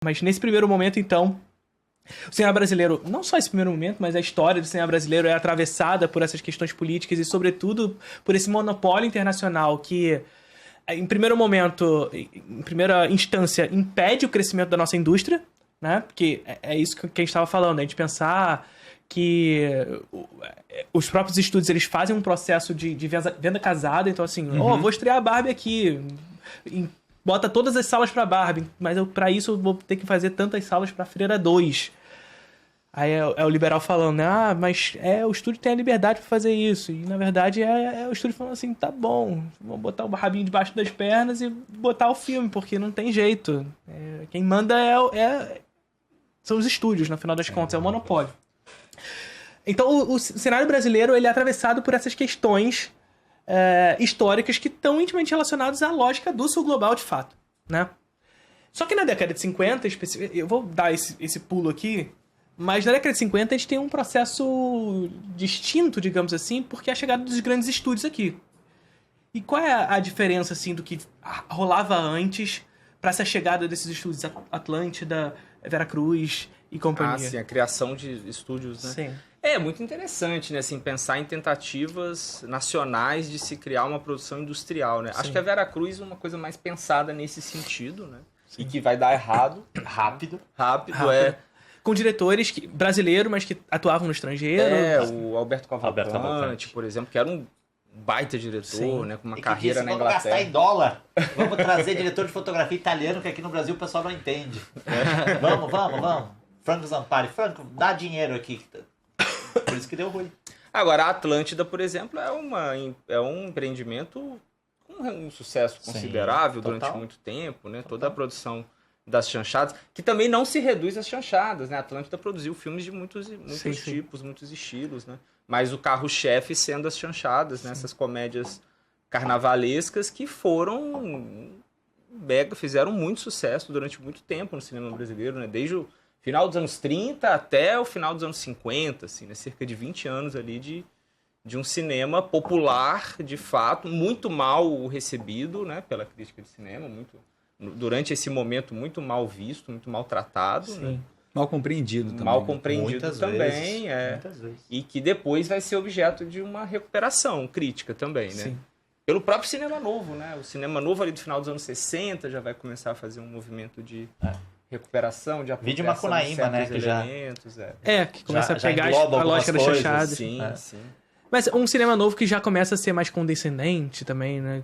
Mas nesse primeiro momento, então, o cinema brasileiro, não só esse primeiro momento, mas a história do cinema brasileiro é atravessada por essas questões políticas e, sobretudo, por esse monopólio internacional que, em primeiro momento, em primeira instância, impede o crescimento da nossa indústria, né? Porque é isso que a gente estava falando, a gente pensar que os próprios estúdios eles fazem um processo de venda casada, então assim, vou estrear a Barbie aqui, bota todas as salas pra Barbie, mas pra isso eu vou ter que fazer tantas salas pra Freira 2. Aí é o liberal falando, né? Mas o estúdio tem a liberdade pra fazer isso. E na verdade é o estúdio falando assim, tá bom, vamos botar o rabinho debaixo das pernas e botar o filme, porque não tem jeito. Quem manda são os estúdios, no final das contas, é o monopólio. Então o cenário brasileiro ele é atravessado por essas questões históricas que estão intimamente relacionadas à lógica do sul global de fato, né? Só que na década de 50, eu vou dar esse pulo aqui, mas na década de 50 a gente tem um processo distinto, digamos assim, porque é a chegada dos grandes estúdios aqui. E qual é a diferença assim, do que rolava antes para essa chegada desses estúdios? Atlântida, Veracruz e companhia. Sim, a criação de estúdios, né? Sim. É muito interessante, né, assim, pensar em tentativas nacionais de se criar uma produção industrial, né? Sim. Acho que a Veracruz é uma coisa mais pensada nesse sentido, né? Sim. E que vai dar errado. Rápido. Com diretores brasileiros, mas que atuavam no estrangeiro. O Alberto Cavalcante, por exemplo, que era um baita diretor, né, com uma carreira na Inglaterra. Vamos gastar em dólar. Vamos trazer diretor de fotografia italiano, que aqui no Brasil o pessoal não entende. Vamos. Franco Zampari. Franco, dá dinheiro aqui. Por isso que deu ruim. Agora, a Atlântida, por exemplo, é um empreendimento com um sucesso considerável durante muito tempo, né? Toda a produção das chanchadas, que também não se reduz às chanchadas, né? A Atlântida produziu filmes de muitos tipos, muitos estilos, né? Mas o carro-chefe sendo as chanchadas, né? Essas comédias carnavalescas que fizeram muito sucesso durante muito tempo no cinema brasileiro, né? Desde o final dos anos 30 até o final dos anos 50, assim, né? Cerca de 20 anos ali de um cinema popular, de fato, muito mal recebido, né? Pela crítica de cinema, durante esse momento muito mal visto, muito mal tratado. Né? Mal compreendido também. Mal compreendido muitas também, vezes. E que depois vai ser objeto de uma recuperação crítica também, né? Sim. Pelo próprio cinema novo, né? O cinema novo ali do final dos anos 60 já vai começar a fazer um movimento de recuperação, de apropriação Vídeo Macunaíma, né? Que elementos, que começa a pegar a lógica das chanchadas. Sim. Mas um cinema novo que já começa a ser mais condescendente também, né?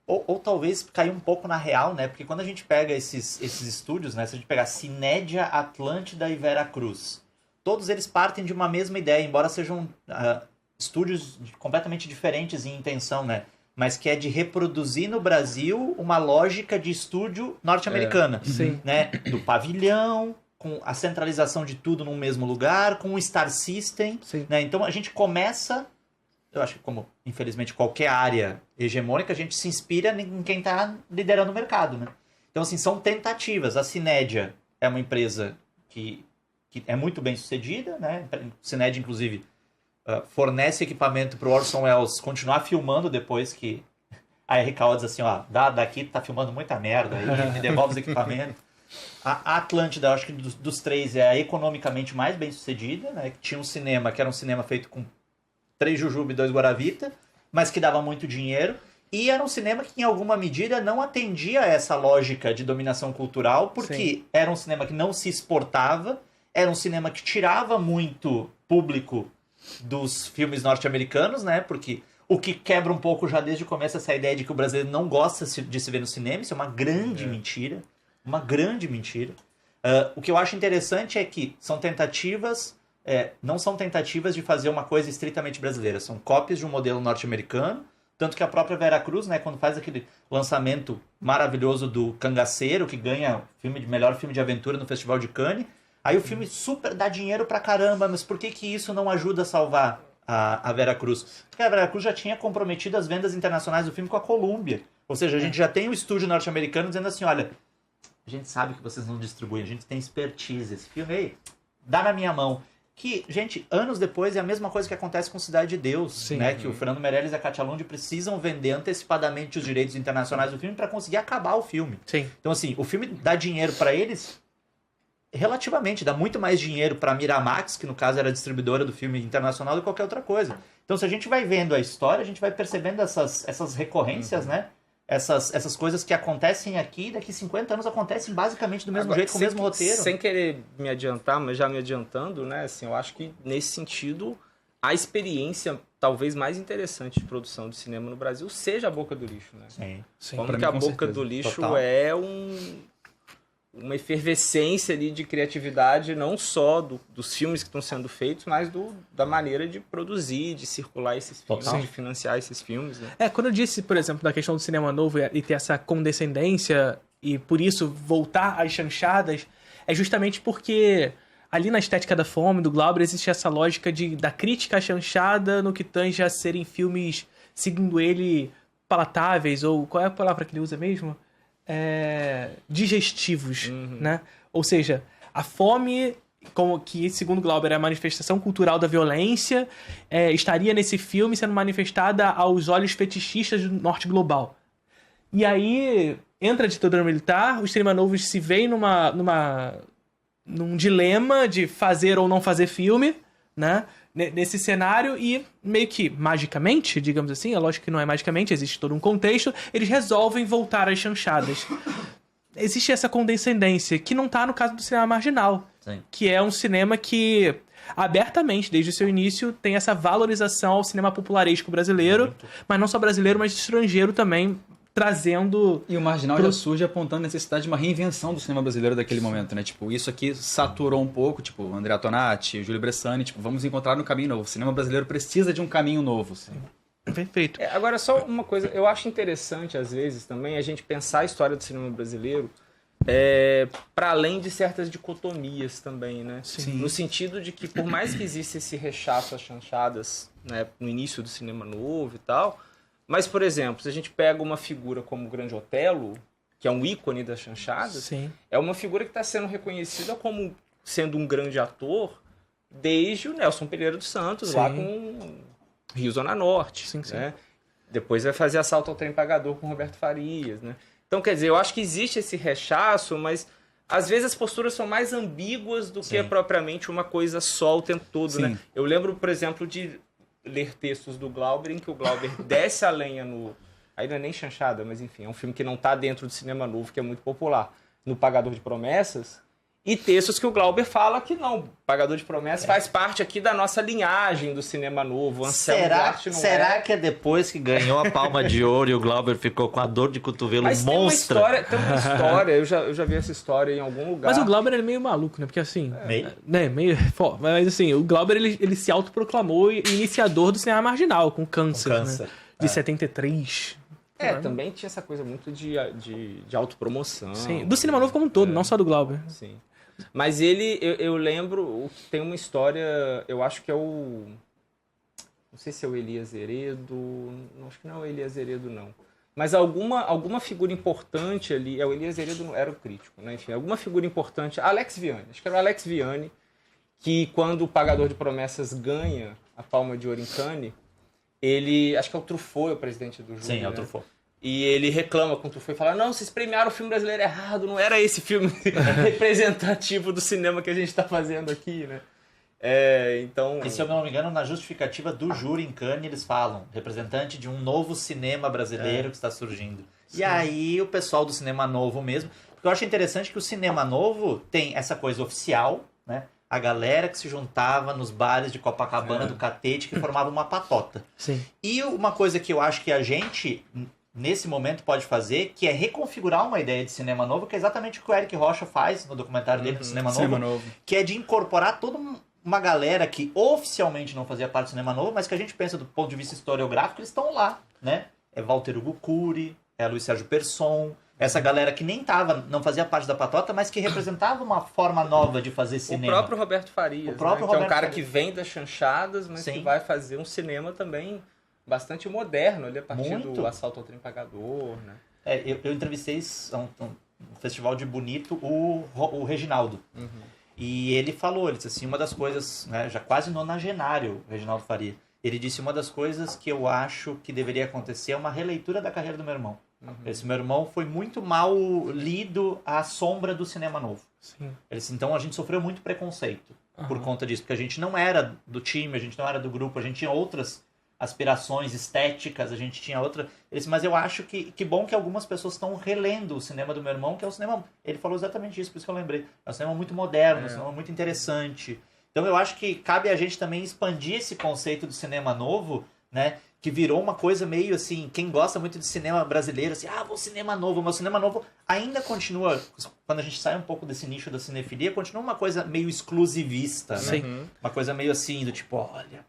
Ou talvez cair um pouco na real, né? Porque quando a gente pega esses estúdios, né? Se a gente pegar Cinédia, Atlântida e Veracruz, todos eles partem de uma mesma ideia, embora sejam estúdios completamente diferentes em intenção, né? Mas que é de reproduzir no Brasil uma lógica de estúdio norte-americana. Né? Do pavilhão, com a centralização de tudo num mesmo lugar, com o Star System. Né? Então a gente começa, eu acho que como infelizmente qualquer área hegemônica, a gente se inspira em quem está liderando o mercado. Né? Então assim, são tentativas. A Cinédia é uma empresa que é muito bem sucedida. Né? A Cinédia, inclusive, fornece equipamento para o Orson Welles continuar filmando depois que a RKO diz assim, daqui tá filmando muita merda, aí me devolve os equipamentos. A Atlântida, eu acho que dos três é a economicamente mais bem sucedida, né? Tinha um cinema que era um cinema feito com 3 Jujuba e 2 Guaravita, mas que dava muito dinheiro, e era um cinema que em alguma medida não atendia a essa lógica de dominação cultural, porque era um cinema que não se exportava, era um cinema que tirava muito público dos filmes norte-americanos, né? Porque o que quebra um pouco já desde o começo essa ideia de que o brasileiro não gosta de se ver no cinema, isso é uma grande mentira. Uma grande mentira. O que eu acho interessante é que são tentativas, não são tentativas de fazer uma coisa estritamente brasileira, são cópias de um modelo norte-americano, tanto que a própria Veracruz, né, quando faz aquele lançamento maravilhoso do Cangaceiro, que ganha melhor filme de aventura no Festival de Cannes, aí o filme super dá dinheiro pra caramba, mas por que isso não ajuda a salvar a Veracruz? Porque a Veracruz já tinha comprometido as vendas internacionais do filme com a Columbia. Ou seja, a gente já tem o estúdio norte-americano dizendo assim, olha, a gente sabe que vocês não distribuem, a gente tem expertise. Esse filme aí, dá na minha mão. Que, gente, anos depois é a mesma coisa que acontece com Cidade de Deus, né? Que o Fernando Meirelles e a Katia Lund precisam vender antecipadamente os direitos internacionais do filme para conseguir acabar o filme. Então, assim, o filme dá dinheiro para eles relativamente, dá muito mais dinheiro para a Miramax, que no caso era a distribuidora do filme internacional, do que qualquer outra coisa. Então, se a gente vai vendo a história, a gente vai percebendo essas recorrências, né? Essas coisas que acontecem aqui, daqui 50 anos acontecem basicamente do mesmo jeito, com o mesmo roteiro. Sem querer me adiantar, mas já me adiantando, né? Assim, eu acho que, nesse sentido, a experiência talvez mais interessante de produção de cinema no Brasil seja a Boca do Lixo, né? Sim. Como que a Boca do Lixo total. É uma efervescência ali de criatividade, não só dos filmes que estão sendo feitos, mas da maneira de produzir, de circular esses filmes, de financiar esses filmes. Né? Quando eu disse, por exemplo, da questão do cinema novo e ter essa condescendência e, por isso, voltar às chanchadas, é justamente porque ali na estética da fome, do Glauber, existe essa lógica da crítica à chanchada no que tange a serem filmes, segundo ele, palatáveis, ou qual é a palavra que ele usa mesmo? Digestivos, né? Ou seja, a fome, como que segundo Glauber é a manifestação cultural da violência, estaria nesse filme sendo manifestada aos olhos fetichistas do norte global. E aí entra a ditadura militar, os cinema novos se veem num dilema de fazer ou não fazer filme, né? Nesse cenário, e meio que magicamente, digamos assim, é lógico que não é magicamente, existe todo um contexto, eles resolvem voltar às chanchadas. Existe essa condescendência, que não tá no caso do cinema marginal, sim, que é um cinema que, abertamente, desde o seu início, tem essa valorização ao cinema popularesco brasileiro, mas não só brasileiro, mas estrangeiro também, trazendo... E o Marginal já surge apontando a necessidade de uma reinvenção do cinema brasileiro daquele momento, né? Tipo, isso aqui saturou um pouco, tipo, o Andrea Tonati, o Júlio Bressani, tipo, vamos encontrar um caminho novo. O cinema brasileiro precisa de um caminho novo. Assim. Perfeito. Agora, só uma coisa, eu acho interessante, às vezes, também, a gente pensar a história do cinema brasileiro para além de certas dicotomias também, né? Sim. No sentido de que, por mais que exista esse rechaço às chanchadas, né, no início do cinema novo e tal... Mas, por exemplo, se a gente pega uma figura como o Grande Otelo, que é um ícone das chanchadas, sim, é uma figura que está sendo reconhecida como sendo um grande ator desde o Nelson Pereira dos Santos, sim, lá com Rio Zona Norte. Sim, sim. Né? Depois vai fazer Assalto ao Trem Pagador com Roberto Farias. Né? Então, quer dizer, eu acho que existe esse rechaço, mas às vezes as posturas são mais ambíguas do que propriamente uma coisa só o tempo todo. Né? Eu lembro, por exemplo, de ler textos do Glauber, em que o Glauber desce a lenha no... Aí não é nem chanchada, mas enfim, é um filme que não está dentro do cinema novo, que é muito popular, no Pagador de Promessas, e textos que o Glauber fala que não, Pagador de Promessas faz parte aqui da nossa linhagem do cinema novo. Será que é depois que ganhou a Palma de Ouro e o Glauber ficou com a dor de cotovelo monstra? Tem uma história, eu já vi essa história em algum lugar. Mas o Glauber é meio maluco, né? Porque assim... Meio... Mas assim, o Glauber ele se autoproclamou iniciador do cinema marginal, com Câncer. Né? De 73. Também tinha essa coisa muito de autopromoção. Sim, do cinema novo como um todo, não só do Glauber. Sim. Mas eu lembro, tem uma história, eu acho que é o... Não sei se é o Elias Heredo, acho que não é o Elias Heredo, não. Mas alguma figura importante ali, o Elias Heredo não era o crítico, né? Enfim, alguma figura importante, Alex Vianney, acho que era o Alex Vianney, que quando o Pagador de Promessas ganha a Palma de Ouro em Cannes, ele, acho que é o Truffaut, o presidente do júri. Sim, é o Truffaut. E ele reclama com o Truffaut e fala, não, vocês premiaram o filme brasileiro errado, não era esse filme representativo do cinema que a gente está fazendo aqui, né? Então... E se eu não me engano, na justificativa do júri em Cannes, eles falam, representante de um novo cinema brasileiro que está surgindo. Sim. E aí o pessoal do cinema novo mesmo, porque eu acho interessante que o cinema novo tem essa coisa oficial, né? A galera que se juntava nos bares de Copacabana do Catete, que formava uma patota. Sim. E uma coisa que eu acho que a gente, nesse momento, pode fazer, que é reconfigurar uma ideia de cinema novo, que é exatamente o que o Eric Rocha faz no documentário dele do Cinema Novo, que é de incorporar toda uma galera que oficialmente não fazia parte do Cinema Novo, mas que a gente pensa do ponto de vista historiográfico, eles estão lá, né? É Walter Hugo Cury, é Luiz Sérgio Persson, essa galera que nem não fazia parte da patota, mas que representava uma forma nova de fazer cinema. O próprio Roberto Farias, que é um cara que vem das chanchadas, mas que vai fazer um cinema também bastante moderno, ali a partir do Assalto ao Trem Pagador, né? Eu entrevistei um festival de Bonito o Reginaldo. Uhum. E ele falou, ele disse assim, uma das coisas, né, já quase nonagenário, o Reginaldo Faria, ele disse, uma das coisas que eu acho que deveria acontecer é uma releitura da carreira do meu irmão. Esse Meu Irmão foi muito mal lido à sombra do cinema novo. Sim. Então a gente sofreu muito preconceito por conta disso, porque a gente não era do time, a gente não era do grupo, a gente tinha outras aspirações estéticas, a gente tinha outra... Mas eu acho que bom que algumas pessoas estão relendo o cinema do Meu Irmão, que é um cinema... Ele falou exatamente isso, por isso que eu lembrei. É um cinema muito moderno, um cinema muito interessante. Então eu acho que cabe a gente também expandir esse conceito do cinema novo, né? Que virou uma coisa meio assim, quem gosta muito de cinema brasileiro, assim, o cinema novo, mas o cinema novo ainda continua, quando a gente sai um pouco desse nicho da cinefilia, continua uma coisa meio exclusivista, né? Sim. Uma coisa meio assim, do tipo, olha,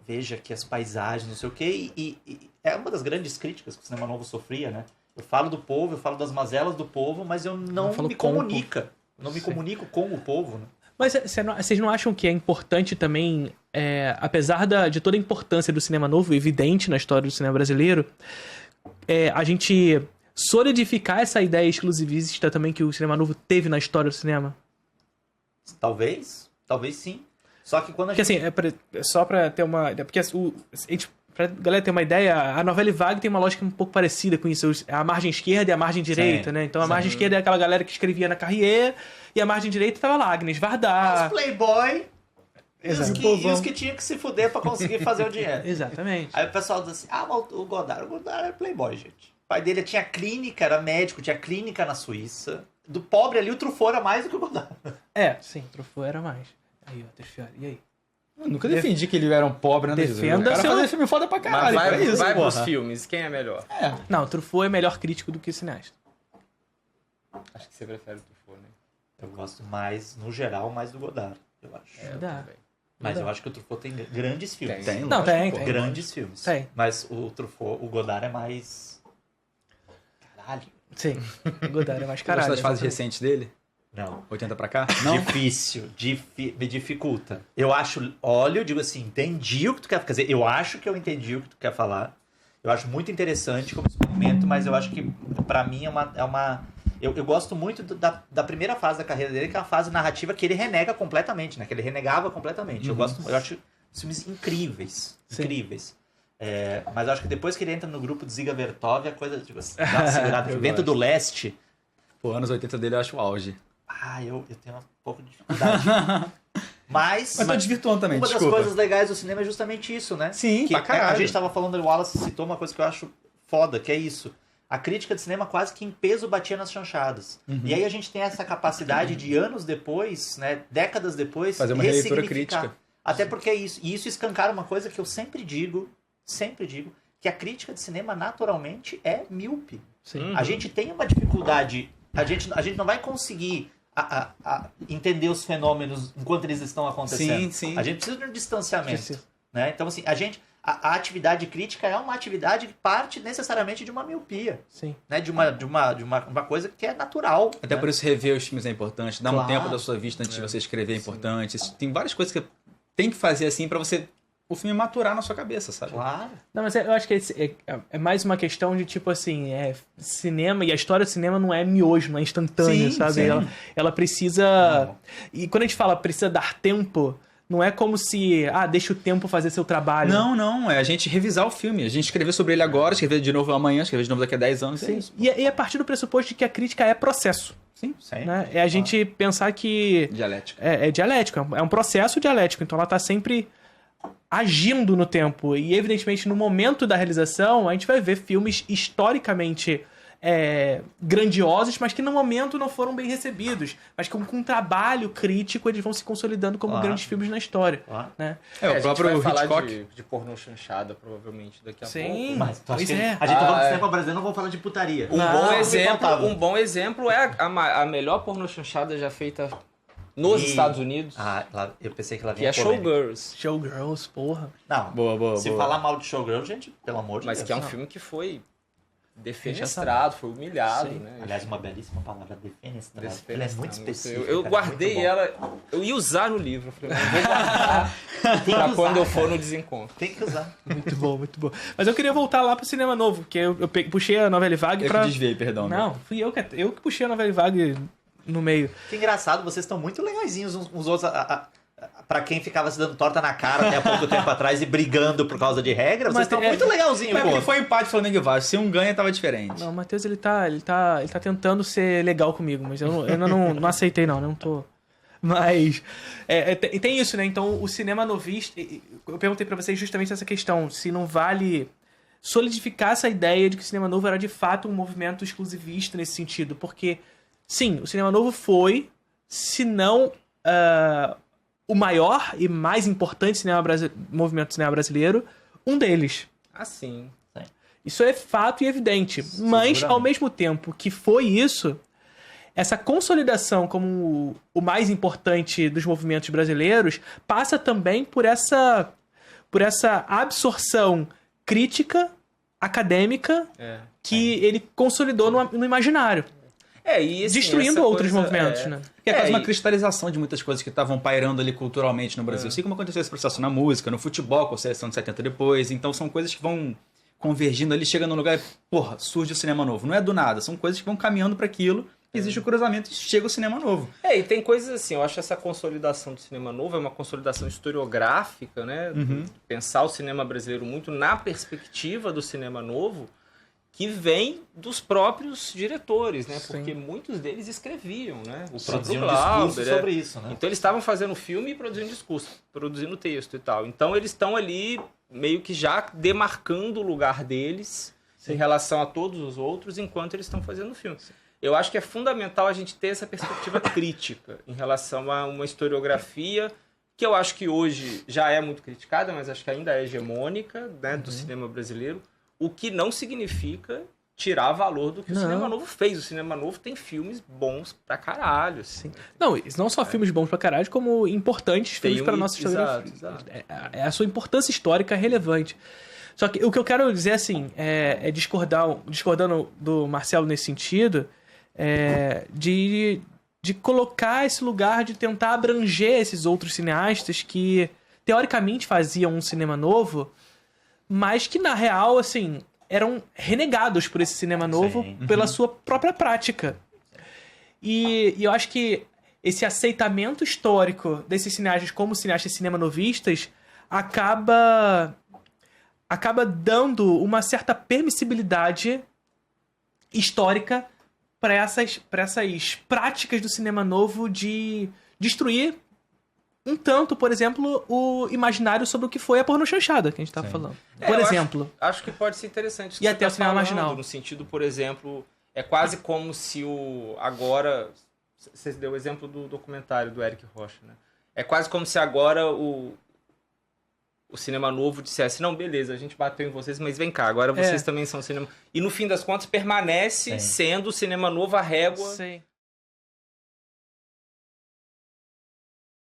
veja aqui as paisagens, não sei o quê, e é uma das grandes críticas que o cinema novo sofria, né? Eu falo do povo, eu falo das mazelas do povo, mas eu não me comunico. Não me comunico com o povo, né? Mas vocês não acham que é importante também, apesar de toda a importância do cinema novo, evidente na história do cinema brasileiro, a gente solidificar essa ideia exclusivista também que o cinema novo teve na história do cinema? Talvez sim. Só que quando a porque, gente... assim, só pra ter uma... Porque pra galera ter uma ideia, a novela vague tem uma lógica um pouco parecida com isso. A margem esquerda e a margem direita, né? Então a margem esquerda é aquela galera que escrevia na Carrier, e a margem direita tava lá, Agnes Varda. Os playboy e os que tinham que se fuder pra conseguir fazer o dinheiro. Exatamente. Aí o pessoal diz assim, o Godard era playboy, gente. O pai dele tinha clínica, era médico, tinha clínica na Suíça. Do pobre ali, o Truffaut era mais do que o Godard. Sim, o Truffaut era mais. Aí, ó, Teixeira, e aí? Eu nunca defendi que ele era um pobre, né? Defenda o cara fazia filme foda pra caralho. Mas vai pros filmes, quem é melhor? Não, o Truffaut é melhor crítico do que cineasta. Acho que você prefere o Truffaut, né? Eu gosto mais, no geral, mais do Godard, eu acho. Mas eu acho que o Truffaut tem grandes filmes. Tem. Grandes filmes. Tem. Mas o Truffaut, o Godard é mais... Caralho. Sim, o Godard é mais Você caralho. gosta das fases exatamente. recentes dele? Não. 80 pra cá? Não? Difícil. Me dificulta. Eu acho... Olha, eu digo assim, entendi o que tu quer... Quer dizer, eu acho que eu entendi o que tu quer falar. Eu acho muito interessante como experimento, mas eu acho que, pra mim, é uma... Eu gosto muito da primeira fase da carreira dele, que é a fase narrativa que ele renega completamente, né? Que ele renegava completamente. Eu acho filmes incríveis. Sim. Incríveis. Mas eu acho que depois que ele entra no grupo de Ziga Vertov, a coisa, tipo, dá uma segurada. Vento do Leste. Pô, anos 80 dele eu acho o auge. Eu tenho um pouco de dificuldade. Mas tô desvirtuando também, uma desculpa. das coisas legais do cinema é justamente isso, né? Sim, que pra caralho. a gente tava falando, o Wallace citou uma coisa que eu acho foda, que é isso. A crítica de cinema quase que em peso batia nas chanchadas. E aí a gente tem essa capacidade de anos depois, né, décadas depois, fazer uma releitura ressignificar. crítica. Até porque é isso. E isso escancara uma coisa que eu sempre digo, que a crítica de cinema naturalmente é míope. Sim. A gente tem uma dificuldade, a gente não vai conseguir entender os fenômenos enquanto eles estão acontecendo. Sim. A gente precisa de um distanciamento. Precisa. Né? Então, assim, a atividade crítica é uma atividade que parte necessariamente de uma miopia. Sim. Né? De uma coisa que é natural. Até né? por isso rever os filmes é importante, dar um Claro. tempo da sua vista antes de você escrever é importante. Tem várias coisas que tem que fazer assim pra você o filme maturar na sua cabeça, sabe? Claro. Não, mas eu acho que é mais uma questão de, tipo assim, cinema, e a história do cinema não é miojo, não é instantânea, Sim, sabe? sim. Ela precisa... Não. E quando a gente fala precisa dar tempo, não é como se, deixa o tempo fazer seu trabalho. Não, é a gente revisar o filme. A gente escrever sobre ele agora, escrever de novo amanhã, escrever de novo daqui a 10 anos. Sim. É isso. E é a partir do pressuposto de que a crítica é processo. Sim. Né? É a gente pensar que... Dialético. É dialético, é um processo dialético, então ela tá sempre agindo no tempo. E, evidentemente, no momento da realização, a gente vai ver filmes historicamente grandiosos, mas que no momento não foram bem recebidos. Mas que com um trabalho crítico eles vão se consolidando como grandes filmes na história. Né? O próprio a gente vai Hitchcock. falar de pornô chanchada, provavelmente, daqui a pouco. Sim, Mas tu acha pois que é. a gente tá falando de cinema brasileiro, não vamos falar de putaria. Um bom exemplo é a melhor pornô chanchada já feita nos Estados Unidos, Eu pensei que ela que vinha é Showgirls. Showgirls, porra. Não, Boa. se falar mal de Showgirls, gente, pelo amor de Mas Deus. que é um não. filme que foi defenestrado, foi humilhado, Sim. né? Aliás, uma belíssima palavra, defenestrado. Ela é muito específica. Eu cara, guardei muito bom. ela, eu ia usar no livro. Eu falei, não, vou guardar pra quando eu for no desencontro. Tem que usar. Muito bom, muito bom. Mas eu queria voltar lá pro cinema novo, porque eu puxei a novela vague Eu pra... que desviei, perdão. Não, fui eu que puxei a novela vague no meio. Que engraçado, vocês estão muito legaizinhos uns outros. pra quem ficava se dando torta na cara até há pouco tempo atrás e brigando por causa de regra, vocês estão muito legalzinho, mas pô. foi empate Flamengo e Vasco. Se um ganha, tava diferente. Não, o Matheus, ele tá tentando ser legal comigo, mas eu ainda não aceitei, não tô... Mas tem isso, né? Então, o cinema novista... Eu perguntei pra vocês justamente essa questão, se não vale solidificar essa ideia de que o cinema novo era de fato um movimento exclusivista nesse sentido, porque, sim, o cinema novo foi, se não o maior e mais importante movimento do cinema brasileiro, um deles. Sim. Isso é fato e evidente. Mas, ao mesmo tempo que foi isso, essa consolidação como o mais importante dos movimentos brasileiros passa também por essa absorção crítica, acadêmica, que ele consolidou no imaginário. E assim, destruindo outros movimentos, né? Que é quase uma cristalização de muitas coisas que estavam pairando ali culturalmente no Brasil. Assim como aconteceu esse processo na música, no futebol, com a seleção de 70 depois. Então são coisas que vão convergindo ali, chega num lugar e, porra, surge o cinema novo. Não é do nada, são coisas que vão caminhando para aquilo. Existe o cruzamento e chega o cinema novo. E tem coisas assim, eu acho essa consolidação do cinema novo é uma consolidação historiográfica, né? Pensar o cinema brasileiro muito na perspectiva do cinema novo, que vem dos próprios diretores, né? Porque muitos deles escreviam, né? O próprio Glauber, sobre isso, né? Então eles estavam fazendo filme e produzindo discurso, produzindo texto e tal. Então eles estão ali meio que já demarcando o lugar deles em relação a todos os outros enquanto eles estão fazendo o filme. Eu acho que é fundamental a gente ter essa perspectiva crítica em relação a uma historiografia que eu acho que hoje já é muito criticada, mas acho que ainda é hegemônica, né, do cinema brasileiro, o que não significa tirar valor do que o cinema novo fez. O cinema novo tem filmes bons pra caralho. Assim. Não só filmes bons pra caralho, como importantes filmes pra nossa historiografia. Exato. A sua importância histórica é relevante. Só que o que eu quero dizer, assim, discordando do Marcelo nesse sentido, de colocar esse lugar de tentar abranger esses outros cineastas que, teoricamente, faziam um cinema novo, mas que, na real, assim, eram renegados por esse cinema novo pela sua própria prática. E eu acho que esse aceitamento histórico desses cineastas como cineastas cinema-novistas acaba dando uma certa permissibilidade histórica para essas práticas do cinema novo de destruir um tanto, por exemplo, o imaginário sobre o que foi a pornochanchada que a gente estava falando. Por exemplo. Acho que pode ser interessante. E até o cinema marginal. No sentido, por exemplo, é quase como se agora... Você deu o exemplo do documentário do Eric Rocha, né? É quase como se agora o cinema novo dissesse, não, beleza, a gente bateu em vocês, mas vem cá, agora vocês também são cinema... E no fim das contas permanece sendo o cinema novo a régua